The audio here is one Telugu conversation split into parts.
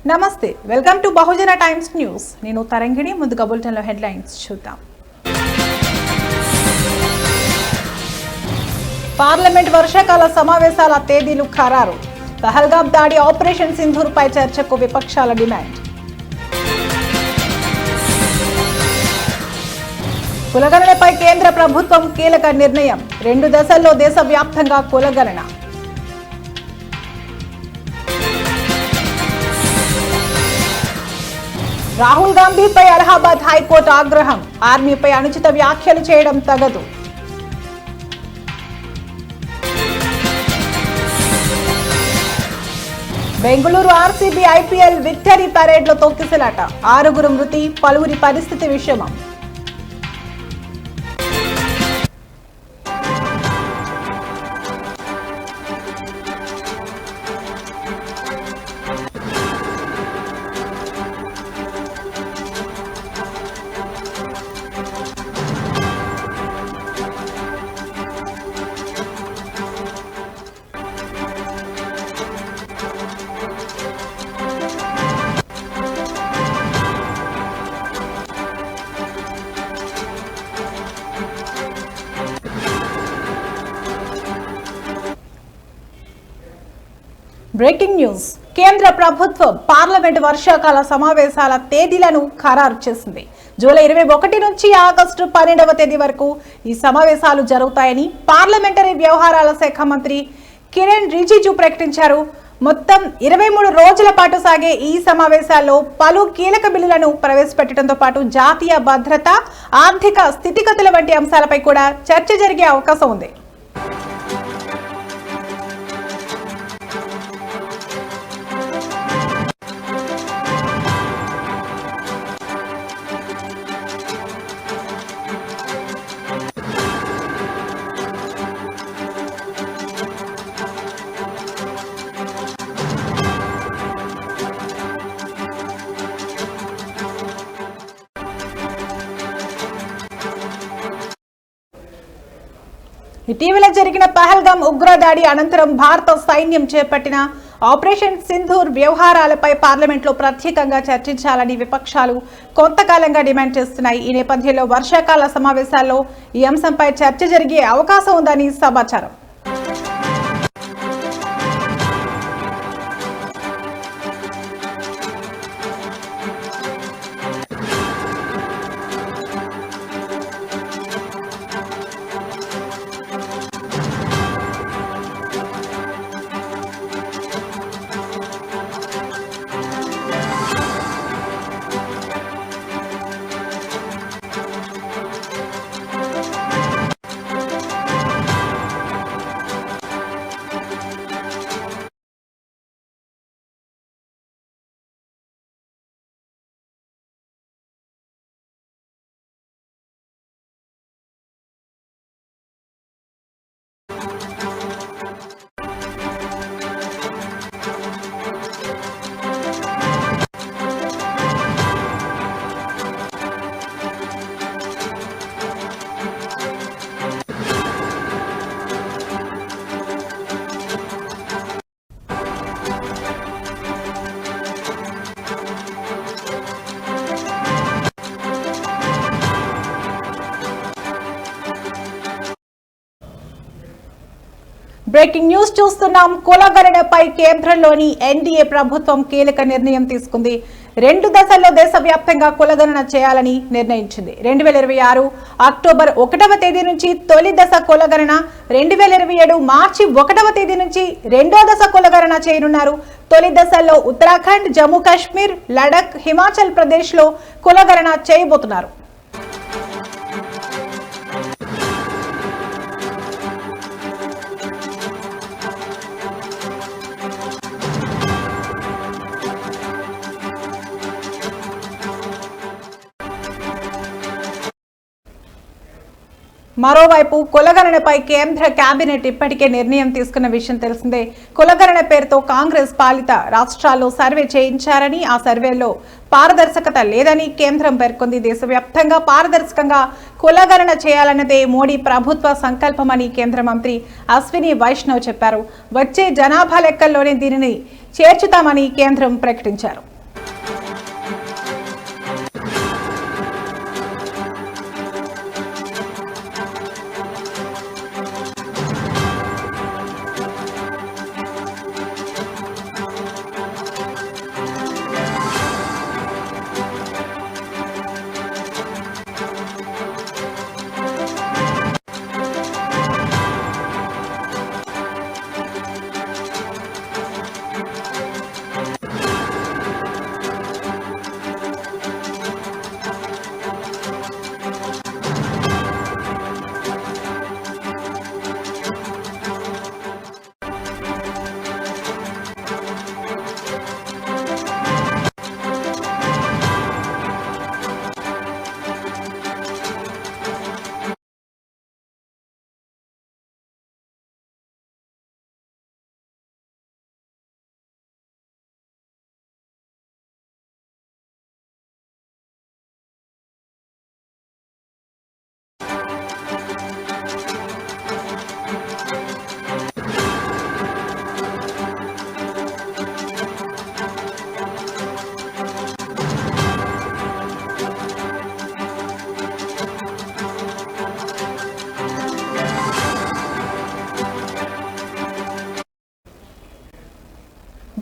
నమస్తే, welcome to Bahujan times news. నేను తరంగిణి. ముందుగా బులెటిన్లో హెడ్లైన్స్ చూద్దాం. పార్లమెంట్ వర్షాకాల సమావేశాల తేదీలు ఖరారు. పహల్గాం దాడి, ఆపరేషన్ సింధూర్ పై చర్చకు విపక్షాల డిమాండ్. కులగణనపై కేంద్ర ప్రభుత్వం కీలక నిర్ణయం. 2 దశల్లో దేశవ్యాప్తంగా కులగణన. రాహుల్ గాంధీపై అలహాబాద్ హైకోర్టు ఆగ్రహం. ఆర్మీపై అనుచిత వ్యాఖ్యలు చేయడం తగదు. బెంగళూరు ఆర్సీబీ ఐపీఎల్ విక్టరీ పరేడ్లో తొక్కిసలాట. 6 మృతి, పలువురి పరిస్థితి విషమం. Breaking news. కేంద్ర ప్రభుత్వం పార్లమెంట్ వర్షాకాల సమావేశాల తేదీలను ఖరారు చేసింది. జూలై 21 నుంచి ఆగస్టు 12వ తేదీ వరకు ఈ సమావేశాలు జరుగుతాయని పార్లమెంటరీ వ్యవహారాల శాఖ మంత్రి కిరణ్ రిజిజు ప్రకటించారు. మొత్తం 23 రోజుల పాటు సాగే ఈ సమావేశాల్లో పలు కీలక బిల్లులను ప్రవేశపెట్టడంతో పాటు జాతీయ భద్రత, ఆర్థిక స్థితిగతుల వంటి అంశాలపై కూడా చర్చ జరిగే అవకాశం ఉంది. ఇటీవల జరిగిన పహల్గాం ఉగ్రదాడి అనంతరం భారత సైన్యం చేపట్టిన ఆపరేషన్ సింధూర్ వ్యవహారాలపై పార్లమెంట్లో ప్రత్యేకంగా చర్చించాలని విపక్షాలు కొంతకాలంగా డిమాండ్ చేస్తున్నాయి. ఈ నేపథ్యంలో వర్షాకాల సమావేశాల్లో ఈ అంశంపై చర్చ జరిగే అవకాశం ఉందని సమాచారం. బ్రేకింగ్ న్యూస్ చూస్తున్నాం. కులగణనపై కేంద్రంలోని ఎన్డీఏ ప్రభుత్వం కీలక నిర్ణయం తీసుకుంది. 2 దశల్లో దేశవ్యాప్తంగా కులగణన చేయాలని నిర్ణయించింది. 2026 అక్టోబర్ 1వ తేదీ నుంచి తొలి దశ కులగణన, 2027 మార్చి 1వ తేదీ నుంచి 2వ దశ కులగణన చేయనున్నారు. తొలి దశల్లో ఉత్తరాఖండ్, జమ్మూ కాశ్మీర్, లడఖ్, హిమాచల్ ప్రదేశ్ లో కులగణన చేయబోతున్నారు. మరోవైపు కులగణనపై కేంద్ర కేబినెట్ ఇప్పటికే నిర్ణయం తీసుకున్న విషయం తెలిసిందే. కులగణన పేరుతో కాంగ్రెస్ పాలిత రాష్ట్రాల్లో సర్వే చేయించారని, ఆ సర్వేలో పారదర్శకత లేదని కేంద్రం పేర్కొంది. దేశవ్యాప్తంగా పారదర్శకంగా కులగణన చేయాలన్నదే మోడీ ప్రభుత్వ సంకల్పమని కేంద్ర మంత్రి అశ్విని వైష్ణవ్ చెప్పారు. వచ్చే జనాభా లెక్కల్లోనే దీనిని చేర్చుతామని కేంద్రం ప్రకటించారు.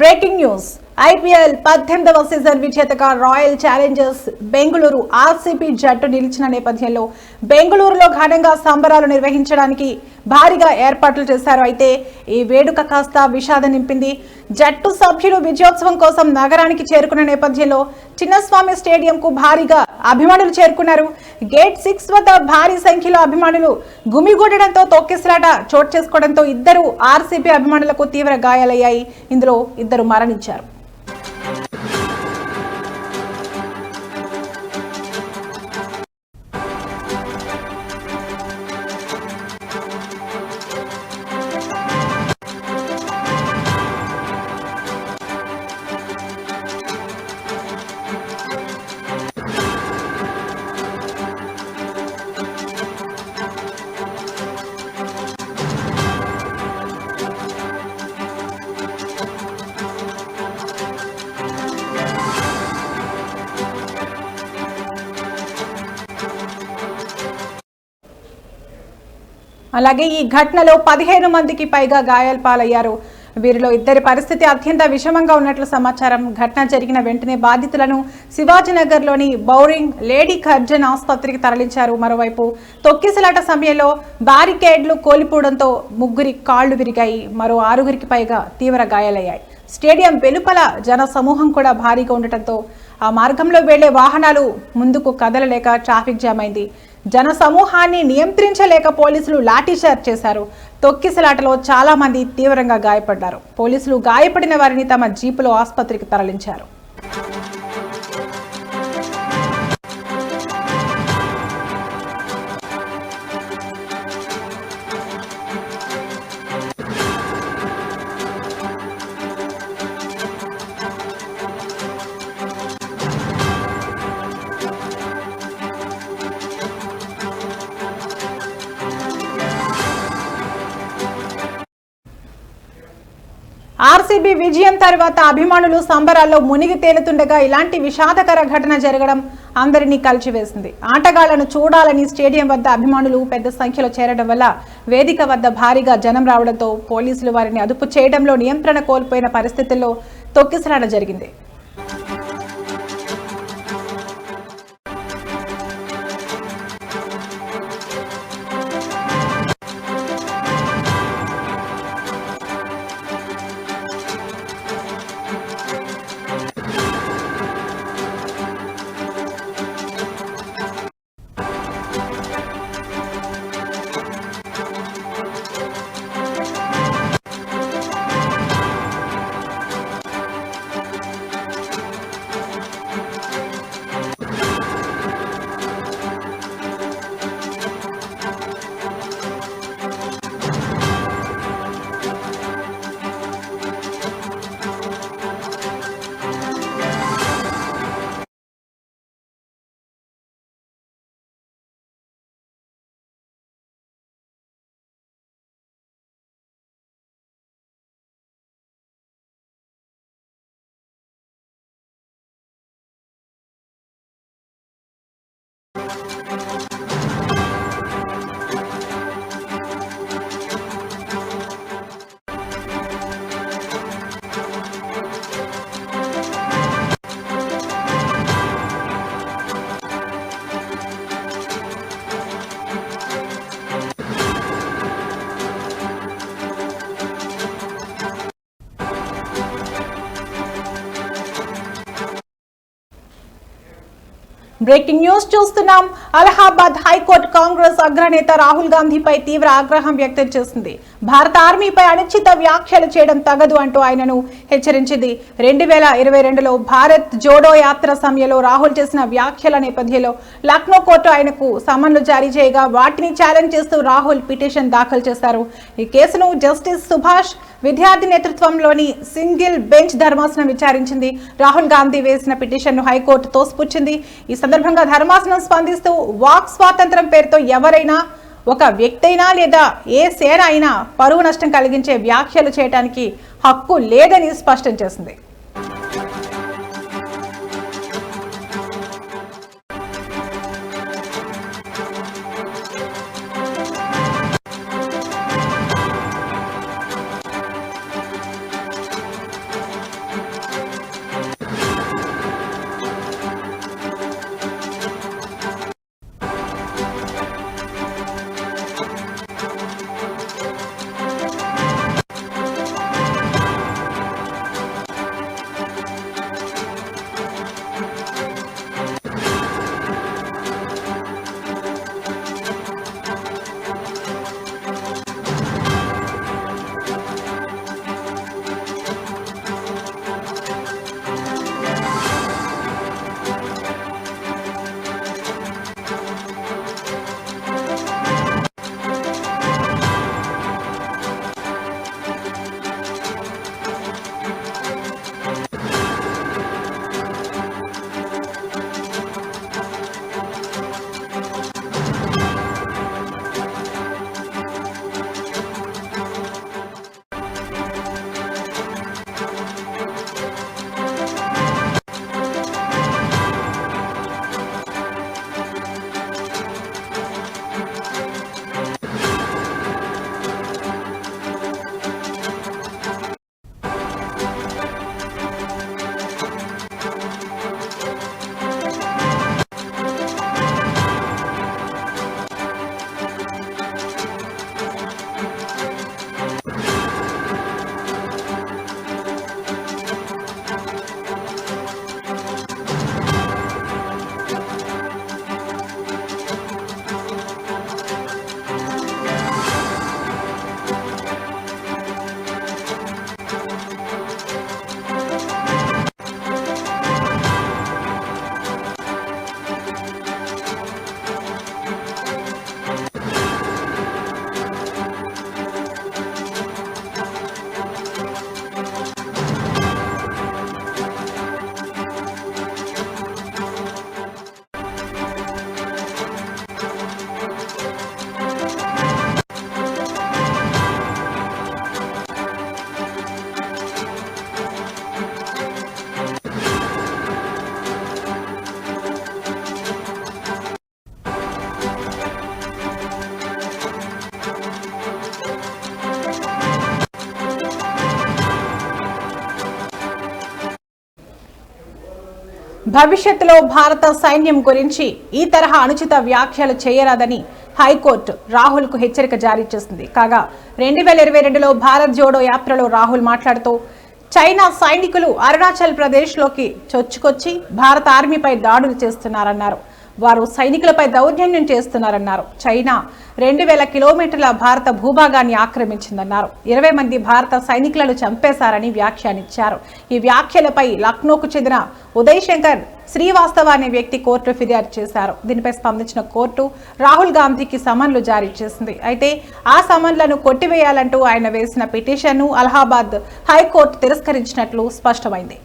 Breaking news. ఐపీఎల్ 18వ సీజన్ విజేతగా రాయల్ ఛాలెంజర్స్ బెంగళూరు ఆర్సీబీ జట్టు నిలిచిన నేపథ్యంలో బెంగళూరులో ఘనంగా సంబరాలు నిర్వహించడానికి భారీగా ఏర్పాట్లు చేశారు. అయితే ఈ వేడుక కాస్త విషాదం నింపింది. జట్టు సభ్యులు విజయోత్సవం కోసం నగరానికి చేరుకున్న నేపథ్యంలో చిన్నస్వామి స్టేడియంకు భారీగా అభిమానులు చేరుకున్నారు. గేట్ 6 వద్ద భారీ సంఖ్యలో అభిమానులు గుమిగూడడంతో తొక్కిసలాట చోటు చేసుకోవడంతో ఇద్దరు ఆర్సీబీ అభిమానులకు తీవ్ర గాయాలయ్యాయి. ఇందులో ఇద్దరు మరణించారు. అలాగే ఈ ఘటనలో 15 మందికి పైగా గాయాల పాలయ్యారు. వీరిలో ఇద్దరి పరిస్థితి అత్యంత విషమంగా ఉన్నట్లు సమాచారం. ఘటన జరిగిన వెంటనే బాధితులను శివాజీనగర్లోని బౌరింగ్ లేడీ కర్జన్ ఆసుపత్రికి తరలించారు. మరోవైపు తొక్కిసలాట సమయంలో బారికేడ్లు కోల్పోవడంతో ముగ్గురి కాళ్లు విరిగాయి. మరో 6గురికి పైగా తీవ్ర గాయాలయ్యాయి. స్టేడియం వెలుపల జన సమూహం కూడా భారీగా ఉండటంతో ఆ మార్గంలో వెళ్లే వాహనాలు ముందుకు కదలలేక ట్రాఫిక్ జామ్ అయింది. జన సమూహాన్ని నియంత్రించలేక పోలీసులు లాఠీచార్జ్ చేశారు. తొక్కిసలాటలో చాలా మంది తీవ్రంగా గాయపడ్డారు. పోలీసులు గాయపడిన వారిని తమ జీపులో ఆసుపత్రికి తరలించారు. ఆర్సీబీ విజయం తర్వాత అభిమానులు సంబరాల్లో మునిగి తేలుతుండగా ఇలాంటి విషాదకర ఘటన జరగడం అందరినీ కలిచివేసింది. ఆటగాళ్లను చూడాలని స్టేడియం వద్ద అభిమానులు పెద్ద సంఖ్యలో చేరడం వల్ల వేదిక వద్ద భారీగా జనం రావడంతో పోలీసులు వారిని అదుపు చేయడంలో నియంత్రణ కోల్పోయిన పరిస్థితుల్లో తొక్కిసలాట జరిగింది. బ్రేకింగ్ న్యూస్ చూస్తున్నాం. అలహాబాద్ హైకోర్టు కాంగ్రెస్ అగ్రనేత రాహుల్ గాంధీపై తీవ్ర ఆగ్రహం వ్యక్తం చేసింది. భారత ఆర్మీపై అనుచిత వ్యాఖ్యలు చేయడం తగదు అంటూ ఆయనను హెచ్చరించింది. 2022లో భారత్ జోడో యాత్ర సమయంలో రాహుల్ చేసిన వ్యాఖ్యల నేపథ్యంలో లక్నో కోర్టు ఆయనకు సమన్లు జారీ చేయగా వాటిని ఛాలెంజ్ చేస్తూ రాహుల్ పిటిషన్ దాఖలు చేశారు. ఈ కేసును జస్టిస్ సుభాష్ విద్యార్థి నేతృత్వంలోని సింగిల్ బెంచ్ ధర్మాసనం విచారించింది. రాహుల్ గాంధీ వేసిన పిటిషన్ను హైకోర్టు తోసిపుచ్చింది. ఈ సందర్భంగా ధర్మాసనం స్పందిస్తూ వాక్ స్వాతంత్రం పేరుతో ఎవరైనా ఒక వ్యక్తి అయినా లేదా ఏ సేన అయినా పరువు నష్టం కలిగించే వ్యాఖ్యలు చేయడానికి హక్కు లేదని స్పష్టం చేసింది. భవిష్యత్తులో భారత సైన్యం గురించి ఈ తరహా అనుచిత వ్యాఖ్యలు చేయరాదని హైకోర్టు రాహుల్కు హెచ్చరిక జారీ చేసింది. కాగా 2022లో భారత్ జోడో యాత్రలో రాహుల్ మాట్లాడుతూ చైనా సైనికులు అరుణాచల్ ప్రదేశ్లోకి చొచ్చుకొచ్చి భారత ఆర్మీపై దాడులు చేస్తున్నారన్నారు. వారు సైనికులపై దౌర్జన్యం చేస్తున్నారన్నారు. చైనా 2000 కిలోమీటర్ల భారత భూభాగాన్ని ఆక్రమించిందన్నారు. 20 మంది భారత సైనికులను చంపేశారని వ్యాఖ్యానించారు. ఈ వ్యాఖ్యలపై లక్నోకు చెందిన ఉదయ్ శంకర్ శ్రీవాస్తవ అనే వ్యక్తి కోర్టు ఫిర్యాదు చేశారు. దీనిపై స్పందించిన కోర్టు రాహుల్ గాంధీకి సమన్లు జారీ చేసింది. అయితే ఆ సమన్లను కొట్టివేయాలంటూ ఆయన వేసిన పిటిషన్ను అలహాబాద్ హైకోర్టు తిరస్కరించినట్లు స్పష్టమైంది.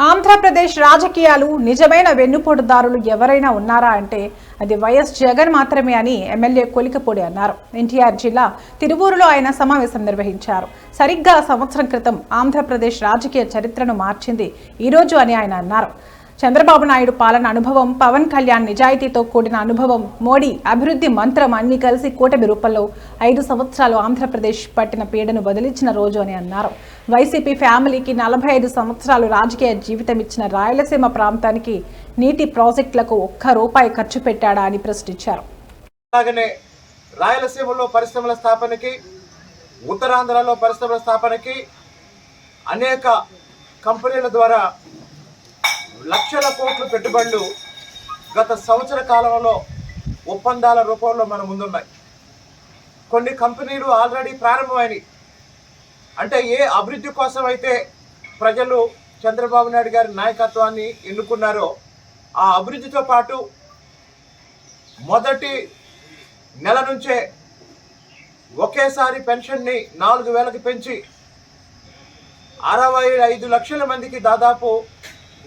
ఆంధ్రప్రదేశ్ రాజకీయాలు నిజమైన వెన్నుపోటుదారులు ఎవరైనా ఉన్నారా అంటే అది వైఎస్ జగన్ మాత్రమే అని ఎమ్మెల్యే కొలికపూడి అన్నారు. ఎన్టీఆర్ జిల్లా తిరువూరులో ఆయన సమావేశం నిర్వహించారు. సరిగ్గా సంవత్సరం క్రితం ఆంధ్రప్రదేశ్ రాజకీయ చరిత్రను మార్చింది ఈ రోజు అని ఆయన అన్నారు. చంద్రబాబు నాయుడు పాలన అనుభవం, పవన్ కళ్యాణ్ నిజాయితీతో కూడిన అనుభవం, మోడీ అభివృద్ధి మంత్రం అన్ని కలిసి కూటమి రూపంలో 5 సంవత్సరాలు ఆంధ్రప్రదేశ్ పట్టిన పీడను బదిలించిన రోజు అని అన్నారు. వైసీపీ ఫ్యామిలీకి 45 సంవత్సరాలు రాజకీయ జీవితం ఇచ్చిన రాయలసీమ ప్రాంతానికి నీటి ప్రాజెక్టులకు ₹1 ఖర్చు పెట్టాడా అని ప్రశ్నించారు. అలాగనే రాయలసీమలో పరిశ్రమల స్థాపనకి, ఉత్తరాంధ్రలో పరిశ్రమల స్థాపనకి అనేక కంపెనీల ద్వారా లక్షల కోట్ల పెట్టుబడులు గత సంవత్సర కాలంలో ఒప్పందాల రూపంలో మన ముందున్నాయి. కొన్ని కంపెనీలు ఆల్రెడీ ప్రారంభమైనవి. అంటే ఏ అభివృద్ధి కోసం అయితే ప్రజలు చంద్రబాబు నాయుడు గారి నాయకత్వాన్ని ఎన్నుకున్నారో ఆ అభివృద్ధితో పాటు మొదటి నెల నుంచే ఒకేసారి పెన్షన్ని 4,000కి పెంచి 65 లక్షల మందికి దాదాపు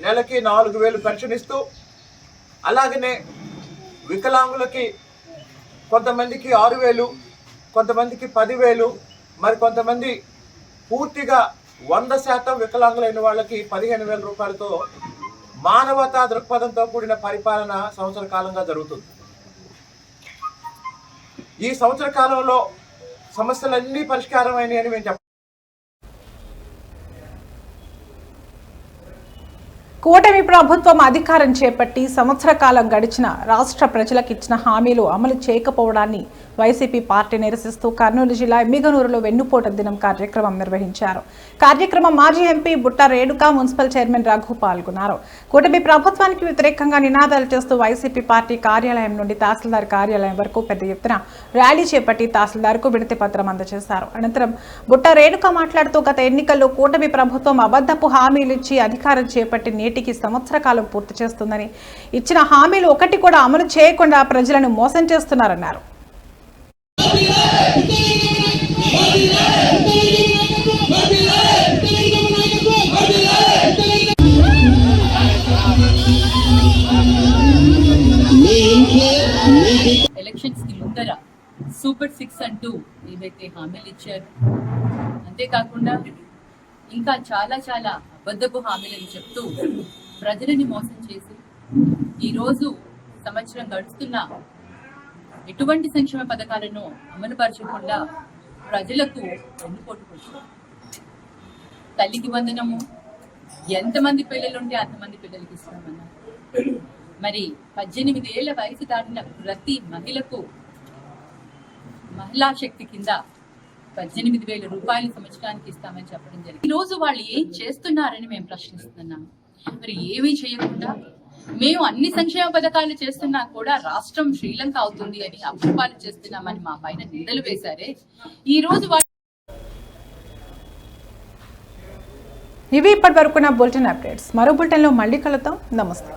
నెలకి 4,000 పెన్షన్ ఇస్తూ, అలాగనే వికలాంగులకి కొంతమందికి 6,000, కొంతమందికి 10,000, మరి కొంతమంది పూర్తిగా 100% వికలాంగులైన వాళ్ళకి 15,000 రూపాయలతో మానవతా దృక్పథంతో కూడిన పరిపాలన సంవత్సర కాలంగా జరుగుతుంది. ఈ సంవత్సర కాలంలో సమస్యలన్నీ పరిష్కారమైనవి అని మేము చెప్పాలి. కూటమి ప్రభుత్వం అధికారం చేపట్టి సంవత్సర కాలం గడిచిన రాష్ట్ర ప్రజలకు ఇచ్చిన హామీలు అమలు చేయకపోవడాన్ని వైసీపీ పార్టీ నిరసిస్తూ కర్నూలు జిల్లా ఎమ్మిగనూరులో వెన్నుపోటు దినం కార్యక్రమం నిర్వహించారు. కార్యక్రమం మాజీ ఎంపీ బుట్ట రేణుక, మున్సిపల్ చైర్మన్ రఘు పాల్గొన్నారు. కూటమి ప్రభుత్వానికి వ్యతిరేకంగా నినాదాలు చేస్తూ వైసీపీ పార్టీ కార్యాలయం నుండి తహసీల్దార్ కార్యాలయం వరకు పెద్ద ఎత్తున ర్యాలీ చేపట్టి తహసీల్దార్కు వినతి పత్రం అందజేశారు. అనంతరం బుట్ట రేణుక మాట్లాడుతూ గత ఎన్నికల్లో కూటమి ప్రభుత్వం అబద్ధపు హామీలు ఇచ్చి అధికారం చేపట్టి నేటికి సంవత్సర కాలం పూర్తి చేస్తుందని, ఇచ్చిన హామీలు ఒకటి కూడా అమలు చేయకుండా ప్రజలను మోసం చేస్తున్నారన్నారు. ఎలక్షన్స్ కి ముందర సూపర్ 6 అంటూ ఏదైతే హామీలు ఇచ్చారు, అంతేకాకుండా ఇంకా చాలా చాలా అబద్ధపు హామీలని చెప్తూ ప్రజలని మోసం చేసి ఈరోజు సంవత్సరం గడుస్తున్న ఎటువంటి సంక్షేమ పథకాలను అమలుపరచకుండా ప్రజలకు వెన్నుపోటు పొడిచారు. తల్లికి వందనము, ఎంతమంది పిల్లలుంటే అంతమంది పిల్లలకి ఇస్తామన్నారు. మరి 18 ఏళ్ల వయసు దాటిన ప్రతి మహిళకు మహిళా శక్తి కింద 18,000 రూపాయలు సంవత్సరానికి ఇస్తామని చెప్పడం జరిగింది. ఈ రోజు వాళ్ళు ఏం చేస్తున్నారని మేము ప్రశ్నిస్తున్నాము. మరి ఏమీ చేయకుండా మేము అన్ని సంక్షేమ పథకాలు చేస్తున్నా కూడా రాష్ట్రం శ్రీలంక అవుతుంది అని అప్రూపాలు చేస్తున్నామని మా పైన నిందలు వేశారే. ఈ రోజు ఇవి ఇప్పటి వరకున్న బులెటిన్ అప్డేట్స్. మరో బులెటిన్లో మళ్ళీ కలుద్దాం. నమస్తే.